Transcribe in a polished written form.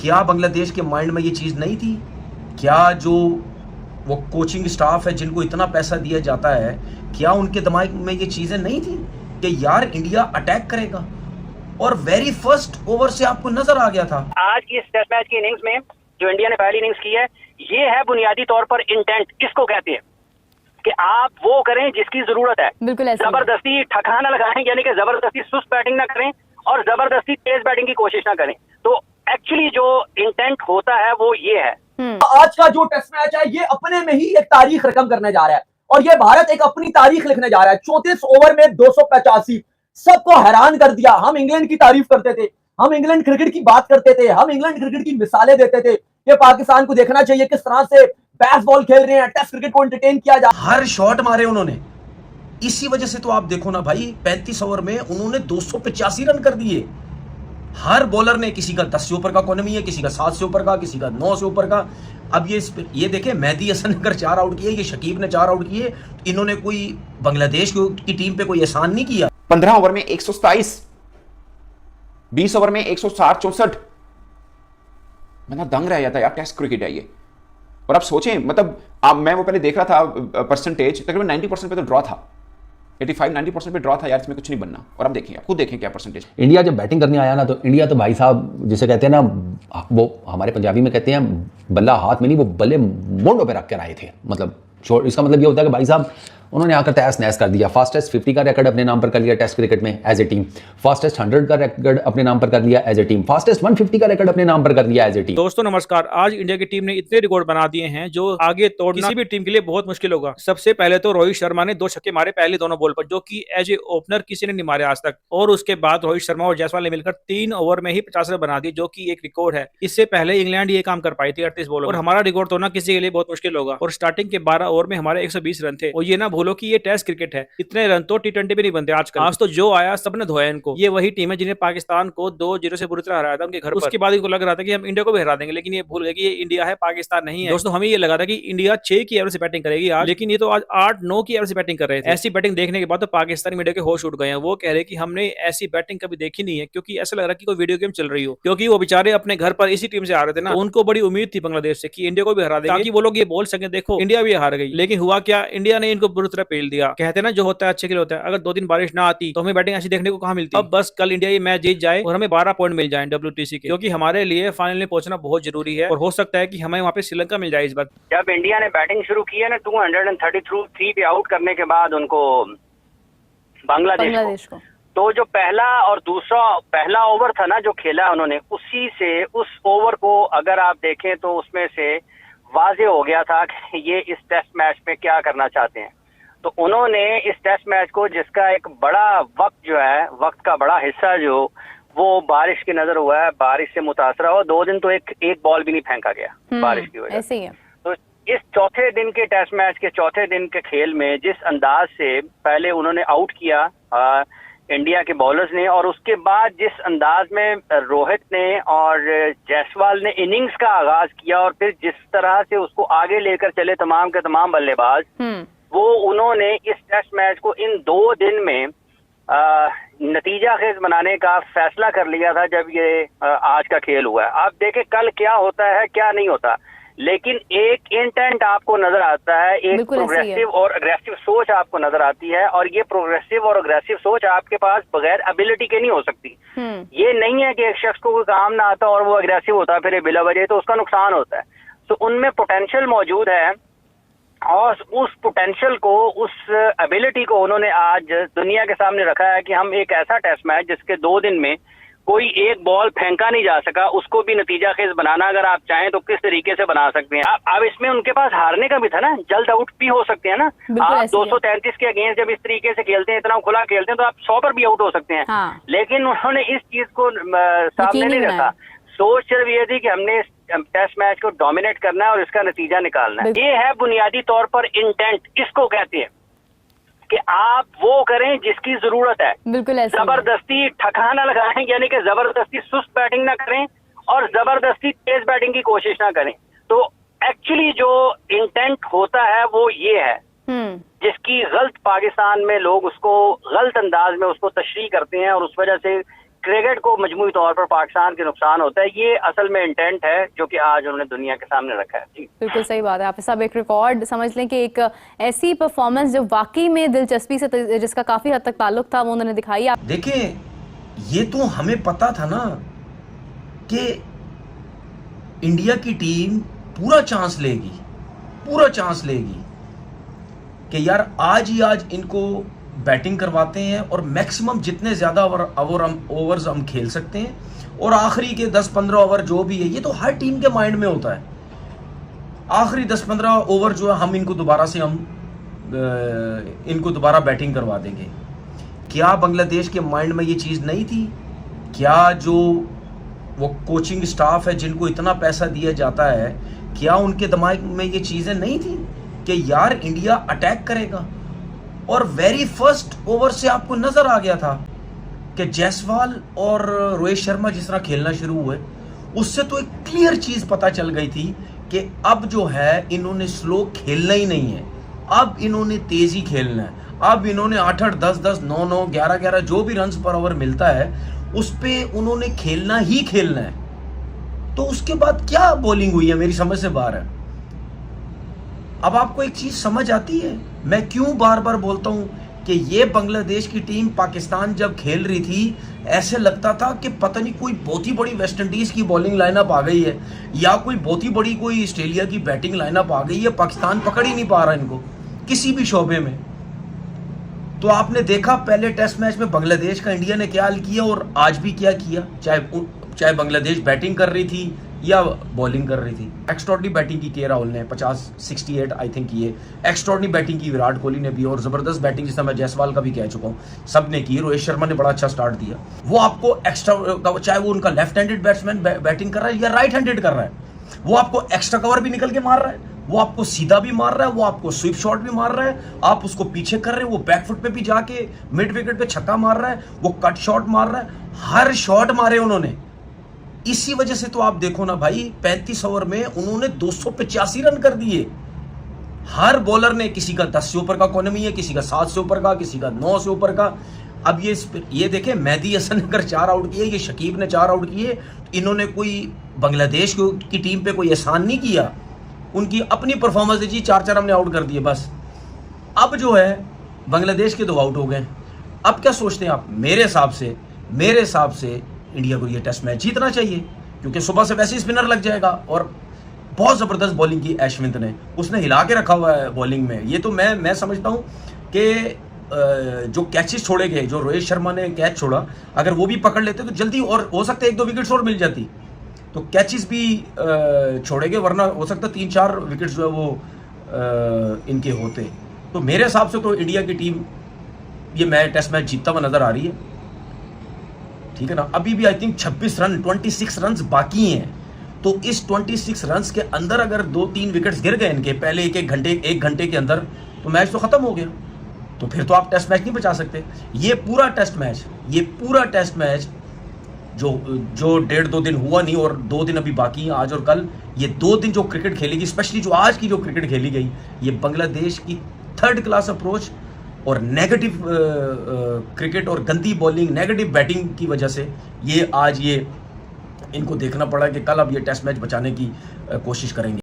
क्या बांग्लादेश के माइंड में ये चीज़ नहीं थी? क्या जो वो कोचिंग स्टाफ है जिनको इतना पैसा दिया जाता है, क्या उनके दिमाग में ये चीज़ें नहीं थी कि यार इंडिया अटैक करेगा? और वेरी फर्स्ट ओवर से आपको नजर आ गया था। आज की इस टेस्ट मैच की इनिंग्स में जो इंडिया ने पहली इनिंग्स की है, ये है बुनियादी तौर पर इंटेंट। किसको कहते हैं कि आप वो करें जिसकी जरूरत है। बिल्कुल ऐसे जबरदस्ती ठकाना लगाएं, यानी कि जबरदस्ती सुस्त बैटिंग ना करें और जबरदस्ती तेज बैटिंग की कोशिश ना करें। तो एक्चुअली जो इंटेंट होता है वो ये है। आज का जो टेस्ट मैच है ये अपने में ही एक तारीख रकम करने जा रहा है और ये भारत एक अपनी तारीख लिखने जा रहा है। 34 ओवर में 285 सबको हैरान कर दिया। हम इंग्लैंड की तारीफ करते थे, हम इंग्लैंड क्रिकेट की बात करते थे, हम इंग्लैंड क्रिकेट की मिसालें देते थे कि पाकिस्तान को देखना चाहिए किस तरह से बेसबॉल खेल रहे हैं, टेस्ट क्रिकेट को एंटरटेन किया जा। हर शॉट मारे उन्होंने। इसी वजह से तो आप देखो ना भाई, 35 ओवर में उन्होंने 285 रन कर दिए। हर बॉलर ने, किसी का 10 से ऊपर का इकोनॉमी है, किसी का 7 से ऊपर का, किसी का 9 से ऊपर का। अब ये देखें, मेहदी हसन ने अगर 4 आउट किए, ये शकीब ने 4 आउट किए, इन्होंने कोई बांग्लादेश की टीम पे कोई एहसान नहीं किया। 15 ओवर में 127, 20 ओवर में 160, 64। मैं दंग रह जाता यार, टेस्ट क्रिकेट है ये। और आप सोचें, मतलब मैं वो पहले देख रहा था परसेंटेज, तकरीबन 90% पे तो ड्रॉ था, 85-90% पे ड्रॉ था यार, इसमें कुछ नहीं बनना। और अब देखिए, आप खुद देखें क्या परसेंटेज। इंडिया जब बैटिंग करने आया ना, तो इंडिया तो भाई साहब जिसे कहते हैं ना, वो हमारे पंजाबी में कहते हैं बल्ला हाथ में नहीं, वो बल्ले मोंडों पे रख कर आए थे। मतलब इसका मतलब ये होता है कि भाई साहब उन्होंने आकर तहस नहस कर दिया। फास्टेस्ट 50 का रिकॉर्ड अपने नाम पर कर लिया टेस्ट क्रिकेट में एज ए टीम, फास्टेस्ट 100 का रिकॉर्ड अपने नाम पर कर लिया एज ए टीम, फास्टेस्ट 150 का रिकॉर्ड अपने नाम पर कर लिया एज ए टीम। दोस्तों नमस्कार, आज इंडिया की टीम ने इतने रिकॉर्ड बना दिए हैं जो आगे तोड़ना किसी भी टीम के लिए बहुत मुश्किल होगा। सबसे पहले तो रोहित शर्मा ने 2 छक्के मारे पहले दोनों बॉल पर, जो कि एज ए ओपनर किसी ने नहीं मारे आज तक। और उसके बाद रोहित शर्मा और जायसवाल ने मिलकर 3 ओवर में ही 50 रन बना दिए, जो कि एक रिकॉर्ड है। इससे पहले इंग्लैंड ये काम कर पाई थी 38 बॉलों में, और हमारा रिकॉर्ड तोड़ना किसी के लिए बहुत मुश्किल होगा। और स्टार्टिंग के 12 ओवर में हमारे 120 रन थे। और ये ना भूलो कि ये टेस्ट क्रिकेट है, इतने रन तो T20 भी नहीं बनते आजकल। आज तो जो आया सबने धोया इनको। ये वही टीम है जिन्हें पाकिस्तान को 2-0 से बुरी तरह हराया था उनके घर पर। उसके बाद इनको लग रहा था कि हम इंडिया को भी हरा देंगे, लेकिन ये भूल गए कि ये इंडिया है, पाकिस्तान नहीं है। दोस्तों हमें ये लगा था कि इंडिया 6 की एवरेज से बैटिंग करेगी आज, लेकिन ये तो आज 8-9 की एवरेज से बैटिंग कर रहे थे। ऐसी बैटिंग देखने के बाद तो पाकिस्तानी मीडिया के होश उड़ गए हैं। वो कह रहे कि हमने ऐसी बैटिंग कभी देखी नहीं है, क्योंकि ऐसा लग रहा है कि कोई वीडियो गेम चल रही हो। क्योंकि वो बेचारे अपने घर पर इसी टीम से आ रहे थे ना, उनको बड़ी उम्मीद थी बांग्लादेश से कि इंडिया को भी हरा देंगे, ताकि वो लोग ये बोल सके देखो इंडिया भी हार गई। लेकिन हुआ क्या, इंडिया ने इनको बुरी तरह पेल दिया। कहते हैं ना, जो होता है अच्छे के लिए होता है। अगर 2 दिन बारिश ना आती तो हमें बैटिंग ऐसी देखने को कहां मिलती। अब बस कल इंडिया ये मैच जीत जाए और हमें 12 पॉइंट मिल जाए WTC के, क्योंकि हमारे लिए फाइनल में पहुंचना बहुत जरूरी है। और हो सकता है कि हमें वहां पे श्रीलंका मिल जाए इस बार। जब इंडिया ने बैटिंग शुरू की है ना, 233 पे आउट करने के बाद उनको बांग्लादेश को, तो जो पहला और दूसरा पहला ओवर था ना जो खेला उन्होंने, उसी से उस ओवर को अगर आप देखें तो उसमें से वाजे हो गया था कि ये इस टेस्ट मैच में क्या करना चाहते हैं। तो उन्होंने इस टेस्ट मैच को, जिसका एक बड़ा वक्त जो है, वक्त का बड़ा हिस्सा जो वो बारिश की नजर हुआ है, बारिश से मुतासर हुआ। 2 दिन तो एक बॉल भी नहीं फेंका गया बारिश की वजह से। तो इस चौथे दिन के टेस्ट मैच के चौथे दिन के खेल में जिस अंदाज से पहले उन्होंने आउट किया इंडिया के बॉलर्स ने, और उसके बाद जिस अंदाज में रोहित ने और जायसवाल ने इनिंग्स का आगाज किया, और फिर जिस तरह से उसको आगे लेकर चले तमाम के तमाम बल्लेबाज, वो उन्होंने इस टेस्ट मैच को इन 2 दिन में नतीजा खेज बनाने का फैसला कर लिया था जब ये आज का खेल हुआ है। आप देखें कल क्या होता है क्या नहीं होता, लेकिन एक इंटेंट आपको नजर आता है, एक प्रोग्रेसिव और अग्रेसिव सोच आपको नजर आती है। और ये प्रोग्रेसिव और अग्रेसिव सोच आपके पास बगैर एबिलिटी के नहीं हो सकती। ये नहीं है कि एक शख्स को कोई काम ना आता और वो अग्रेसिव होता है फिर बिला वजह, तो उसका नुकसान होता है। तो उनमें पोटेंशियल मौजूद है, और उस पोटेंशियल को, उस एबिलिटी को उन्होंने आज दुनिया के सामने रखा है कि हम एक ऐसा टेस्ट मैच जिसके 2 दिन में कोई एक बॉल फेंका नहीं जा सका, उसको भी नतीजा खेज बनाना अगर आप चाहें तो किस तरीके से बना सकते हैं। अब इसमें उनके पास हारने का भी था ना, जल्द आउट भी हो सकते हैं ना। आप 233 के अगेंस्ट जब इस तरीके से खेलते हैं, इतना खुला खेलते हैं, तो आप 100 पर भी आउट हो सकते हैं। लेकिन उन्होंने इस चीज को सामने नहीं रखा। सोच सिर्फ ये थी कि हमने टेस्ट मैच को डोमिनेट करना है और इसका नतीजा निकालना है। ये है बुनियादी तौर पर इंटेंट। किसको कहते हैं कि आप वो करें जिसकी जरूरत है। बिल्कुल ऐसे जबरदस्ती ठकाना लगाएं, यानी कि जबरदस्ती सुस्त बैटिंग ना करें और जबरदस्ती तेज बैटिंग की कोशिश ना करें। तो एक्चुअली जो इंटेंट होता है वो ये है, जिसकी गलत पाकिस्तान में लोग उसको गलत अंदाज में उसको तशरीह करते हैं, और उस वजह से क्रिकेट को मजमूई तौर पर पाकिस्तान के नुकसान होता है। ये असल में इंटेंट है जो कि आज उन्होंने दुनिया के सामने रखा है। जी बिल्कुल सही बात है। आप सब एक रिकॉर्ड समझ लें कि एक ऐसी परफॉर्मेंस जो वाकई में दिलचस्पी से जिसका काफी हद तक ताल्लुक था वो उन्होंने दिखाई। देखें, ये तो हमें पता था ना कि इंडिया की टीम पूरा चांस लेगी कि यार आज इनको बैटिंग करवाते हैं और मैक्सिमम जितने ज़्यादा ओवर्स हम खेल सकते हैं और आखिरी के 10-15 ओवर जो भी है, ये तो हर टीम के माइंड में होता है। आखिरी 10-15 ओवर जो है हम इनको दोबारा बैटिंग करवा देंगे। क्या बांग्लादेश के माइंड में ये चीज़ नहीं थी? क्या जो वो कोचिंग स्टाफ है जिनको इतना पैसा दिया जाता है, क्या उनके दिमाग में ये चीज़ें नहीं थी कि यार इंडिया अटैक करेगा? और वेरी फर्स्ट ओवर से आपको नजर आ गया था कि जायसवाल और रोहित शर्मा जिस तरह खेलना शुरू हुए, उससे तो एक क्लियर चीज पता चल गई थी कि अब जो है इन्होंने स्लो खेलना ही नहीं है, अब इन्होंने तेजी खेलना है। अब इन्होंने 8-8, 10-10, 9-9, 11-11 जो भी रन्स पर ओवर मिलता है उस पे उन्होंने खेलना ही खेलना है। तो उसके बाद क्या बॉलिंग हुई है मेरी समझ से बाहर है। अब आपको एक चीज समझ आती है, मैं क्यों बार बार बोलता हूं कि ये बांग्लादेश की टीम पाकिस्तान जब खेल रही थी ऐसे लगता था कि पता नहीं कोई बहुत ही बड़ी वेस्ट इंडीज की बॉलिंग लाइनअप आ गई है या कोई बहुत ही बड़ी कोई ऑस्ट्रेलिया की बैटिंग लाइनअप आ गई है। पाकिस्तान पकड़ ही नहीं पा रहा इनको किसी भी शोबे में। तो आपने देखा पहले टेस्ट मैच में बांग्लादेश का इंडिया ने क्या हाल किया और आज भी क्या किया, चाहे बांग्लादेश बैटिंग कर रही थी या बॉलिंग कर रही थी। एक्स्ट्रॉर्डिनरी बैटिंग की के राहुल ने 50-68 आई थिंक ये एक्स्ट्रॉर्डिनरी बैटिंग की विराट कोहली ने भी, और जबरदस्त बैटिंग जिस मैं जायसवाल का भी कह चुका हूँ सब ने की। रोहित शर्मा ने बड़ा अच्छा स्टार्ट दिया। वो आपको एक्स्ट्रा, चाहे वो उनका लेफ्ट हैंडेड बैट्समैन बैटिंग कर रहा है या राइट हैंडेड कर रहा है, वो आपको एक्स्ट्रा कवर भी निकल के मार रहा है, वो आपको सीधा भी मार रहा है, वो आपको स्वीप शॉट भी मार रहा है, आप उसको पीछे कर रहे हैं, वो बैकफुट पे भी जाके मिड विकेट पे छक्का मार रहा है, वो कट शॉट मार रहा है, हर शॉट मारे उन्होंने। इसी वजह से तो आप देखो ना भाई 35 ओवर में उन्होंने 285 रन कर दिए। हर बॉलर ने, किसी का 10 से ऊपर का इकोनॉमी है, किसी का 7 से ऊपर का, किसी का 9 से ऊपर का। अब ये देखें, मेहदी हसन ने अगर 4 आउट किए, ये शकीब ने 4 आउट किए, इन्होंने कोई बांग्लादेश की टीम पे कोई एहसान नहीं किया, उनकी अपनी परफॉर्मेंस है जी। 4-4 हमने आउट कर दिए बस। अब जो है बांग्लादेश के 2 आउट हो गए। अब क्या सोचते हैं आप? मेरे हिसाब से इंडिया को ये टेस्ट मैच जीतना चाहिए, क्योंकि सुबह से वैसे ही स्पिनर लग जाएगा। और बहुत जबरदस्त बॉलिंग की ऐशविंत ने, उसने हिला के रखा हुआ है बॉलिंग में। ये तो मैं समझता हूं कि जो कैचेस छोड़े गए, जो रोहित शर्मा ने कैच छोड़ा, अगर वो भी पकड़ लेते तो जल्दी और हो सकता है 1-2 विकेट्स और मिल जाती। तो कैचेस भी छोड़े गए, वरना हो सकता 3-4 विकेट्स जो है वो इनके होते। तो मेरे हिसाब से तो इंडिया की टीम ये टेस्ट मैच जीतता हुआ नजर आ रही है, ठीक है ना। अभी भी आई थिंक 26 रन बाकी हैं। तो इस 26 रन के अंदर अगर 2-3 विकेट्स गिर गए इनके पहले एक घंटे के अंदर, तो मैच तो खत्म हो गया। तो फिर तो आप टेस्ट मैच नहीं बचा सकते। ये पूरा टेस्ट मैच जो 1.5-2 दिन हुआ नहीं और 2 दिन अभी बाकी हैं, आज और कल, ये 2 दिन जो क्रिकेट खेलेगी, स्पेशली जो आज की जो क्रिकेट खेली गई, ये बांग्लादेश की 3rd क्लास अप्रोच और नेगेटिव क्रिकेट और गंदी बॉलिंग, नेगेटिव बैटिंग की वजह से ये आज इनको देखना पड़ा कि कल अब ये टेस्ट मैच बचाने की कोशिश करेंगे।